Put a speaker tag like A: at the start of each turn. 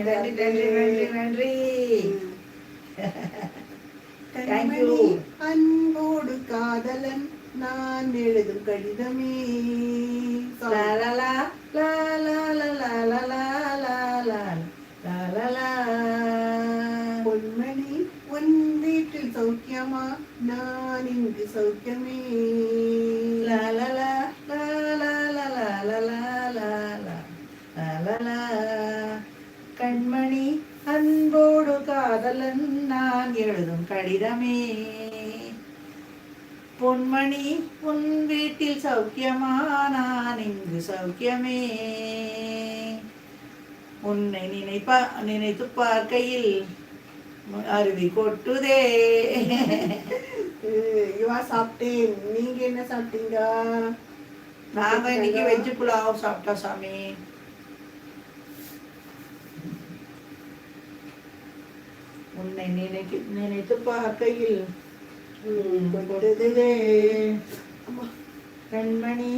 A: நன்றி நன்றி நன்றி நன்றி.
B: கண்மணி அன்போடு காதலன் நான் எழுதும் கடிதமே. பொன்மணி உன் வீட்டில் சௌக்கியமா, நான் இங்கு சௌக்கியமே.
A: கண்மணி அன்போடு காதலன் நான் எழுதும் கடிதமே. பொன்மணி உன் வீட்டில் சௌக்கியமா, நான் இங்கு சௌக்கியமே. உன்னை நினைத்து பார்க்கையில் அருவி கொட்டுதே.
B: இவா சாப்பிட்டேன். நீங்க என்ன சாப்பிட்டீங்க?
A: நாங்க இன்னைக்கு வெஜ்ஜு புலாவ் சாப்பிட்டோம் சாமி. உன்னை நினைத்து பார்க்கையில் கொட்டுதே. கண்மணி